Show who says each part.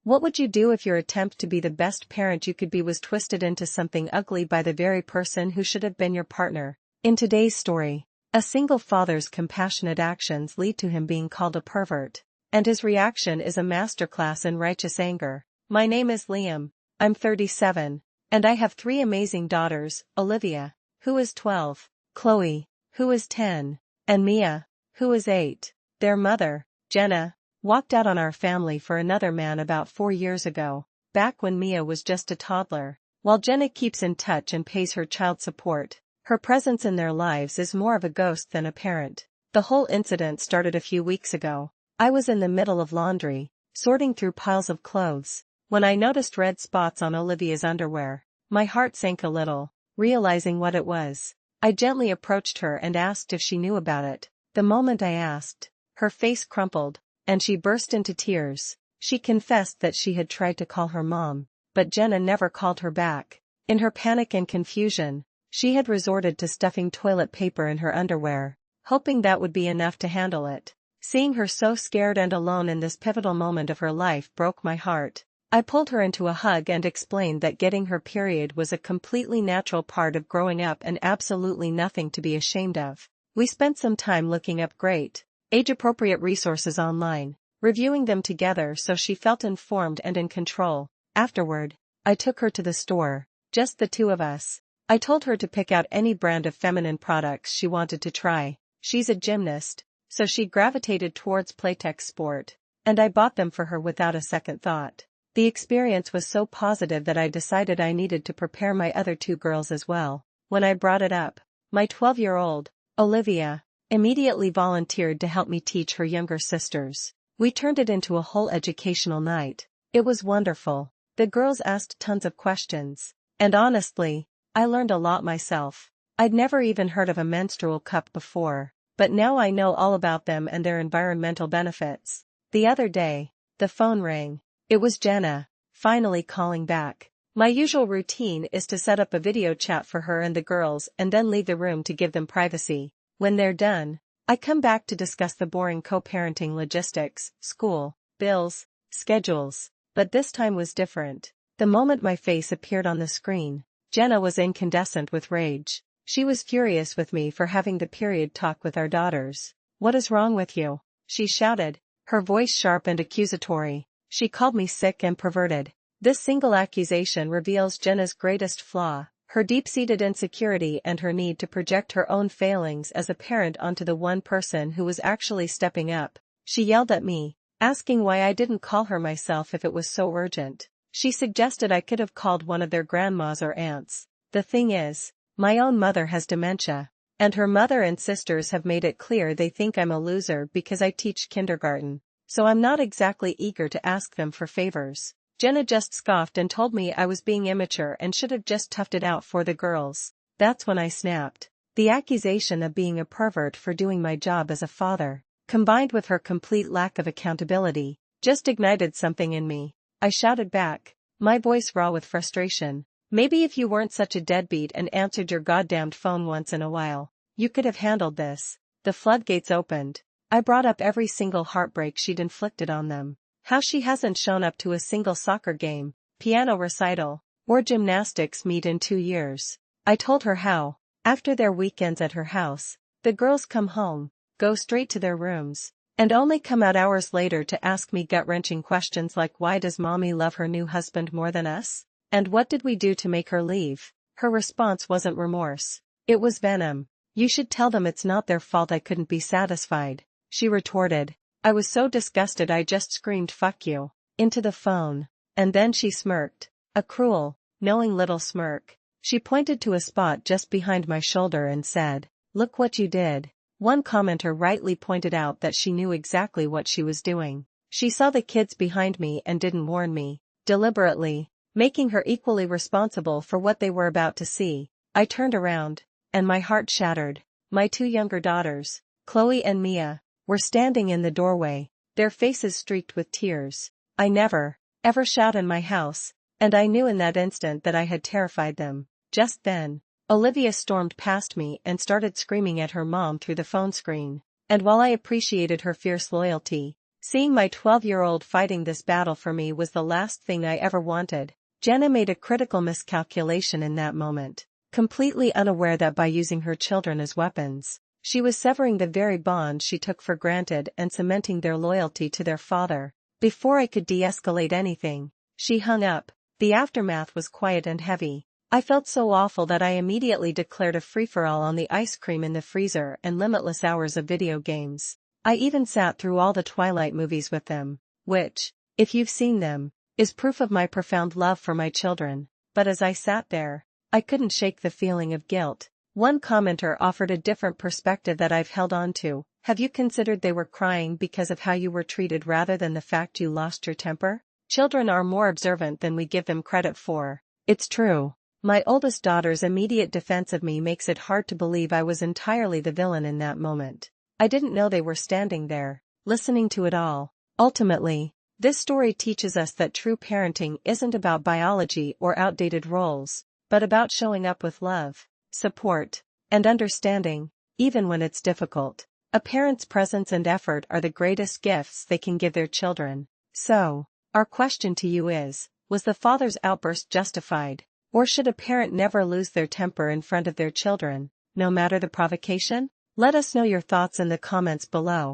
Speaker 1: What would you do if your attempt to be the best parent you could be was twisted into something ugly by the very person who should have been your partner? In today's story, a single father's compassionate actions lead to him being called a pervert, and his reaction is a masterclass in righteous anger. My name is Liam. I'm 37, and I have 3 amazing daughters: Olivia, who is 12, Chloe, who is 10, and Mia, who is 8. Their mother, Jenna, walked out on our family for another man about 4 years ago, back when Mia was just a toddler. While Jenna keeps in touch and pays her child support, her presence in their lives is more of a ghost than a parent. The whole incident started a few weeks ago. I was in the middle of laundry, sorting through piles of clothes, when I noticed red spots on Olivia's underwear. My heart sank a little, realizing what it was. I gently approached her and asked if she knew about it. The moment I asked, her face crumpled, and she burst into tears. She confessed that she had tried to call her mom, but Jenna never called her back. In her panic and confusion, she had resorted to stuffing toilet paper in her underwear, hoping that would be enough to handle it. Seeing her so scared and alone in this pivotal moment of her life broke my heart. I pulled her into a hug and explained that getting her period was a completely natural part of growing up and absolutely nothing to be ashamed of. We spent some time looking up great, age-appropriate resources online, reviewing them together so she felt informed and in control. Afterward, I took her to the store, just the 2 of us. I told her to pick out any brand of feminine products she wanted to try. She's a gymnast, so she gravitated towards Playtex Sport, and I bought them for her without a second thought. The experience was so positive that I decided I needed to prepare my other 2 girls as well. When I brought it up, my 12-year-old, Olivia, immediately volunteered to help me teach her younger sisters. We turned it into a whole educational night. It was wonderful. The girls asked tons of questions, and honestly, I learned a lot myself. I'd never even heard of a menstrual cup before, but now I know all about them and their environmental benefits. The other day, the phone rang. It was Jenna, finally calling back. My usual routine is to set up a video chat for her and the girls and then leave the room to give them privacy. When they're done, I come back to discuss the boring co-parenting logistics, school, bills, schedules. But this time was different. The moment my face appeared on the screen, Jenna was incandescent with rage. She was furious with me for having the period talk with our daughters. "What is wrong with you?" she shouted, her voice sharp and accusatory. She called me sick and perverted. This single accusation reveals Jenna's greatest flaw, her deep-seated insecurity and her need to project her own failings as a parent onto the one person who was actually stepping up. She yelled at me, asking why I didn't call her myself if it was so urgent. She suggested I could have called one of their grandmas or aunts. The thing is, my own mother has dementia, and her mother and sisters have made it clear they think I'm a loser because I teach kindergarten. So I'm not exactly eager to ask them for favors. Jenna just scoffed and told me I was being immature and should have just toughed it out for the girls. That's when I snapped. The accusation of being a pervert for doing my job as a father, combined with her complete lack of accountability, just ignited something in me. I shouted back, my voice raw with frustration. "Maybe if you weren't such a deadbeat and answered your goddamned phone once in a while, you could have handled this." The floodgates opened. I brought up every single heartbreak she'd inflicted on them. How she hasn't shown up to a single soccer game, piano recital, or gymnastics meet in 2 years. I told her how, after their weekends at her house, the girls come home, go straight to their rooms, and only come out hours later to ask me gut-wrenching questions like, why does mommy love her new husband more than us? And what did we do to make her leave? Her response wasn't remorse. It was venom. "You should tell them it's not their fault I couldn't be satisfied," she retorted. I was so disgusted I just screamed "fuck you" into the phone. And then she smirked. A cruel, knowing little smirk. She pointed to a spot just behind my shoulder and said, "Look what you did." One commenter rightly pointed out that she knew exactly what she was doing. She saw the kids behind me and didn't warn me, deliberately, making her equally responsible for what they were about to see. I turned around, and my heart shattered. My 2 younger daughters, Chloe and Mia, were standing in the doorway, their faces streaked with tears. I never, ever shout in my house, and I knew in that instant that I had terrified them. Just then, Olivia stormed past me and started screaming at her mom through the phone screen. And while I appreciated her fierce loyalty, Seeing my 12-year-old fighting this battle for me was the last thing I ever wanted. Jenna made a critical miscalculation in that moment, completely unaware that by using her children as weapons, she was severing the very bond she took for granted and cementing their loyalty to their father. Before I could de-escalate anything, she hung up. The aftermath was quiet and heavy. I felt so awful that I immediately declared a free-for-all on the ice cream in the freezer and limitless hours of video games. I even sat through all the Twilight movies with them, which, if you've seen them, is proof of my profound love for my children. But as I sat there, I couldn't shake the feeling of guilt. One commenter offered a different perspective that I've held on to. Have you considered they were crying because of how you were treated rather than the fact you lost your temper? Children are more observant than we give them credit for. It's true. My oldest daughter's immediate defense of me makes it hard to believe I was entirely the villain in that moment. I didn't know they were standing there, listening to it all. Ultimately, this story teaches us that true parenting isn't about biology or outdated roles, but about showing up with love, support, and understanding, even when it's difficult. A parent's presence and effort are the greatest gifts they can give their children. So, our question to you is, was the father's outburst justified, or should a parent never lose their temper in front of their children, no matter the provocation? Let us know your thoughts in the comments below.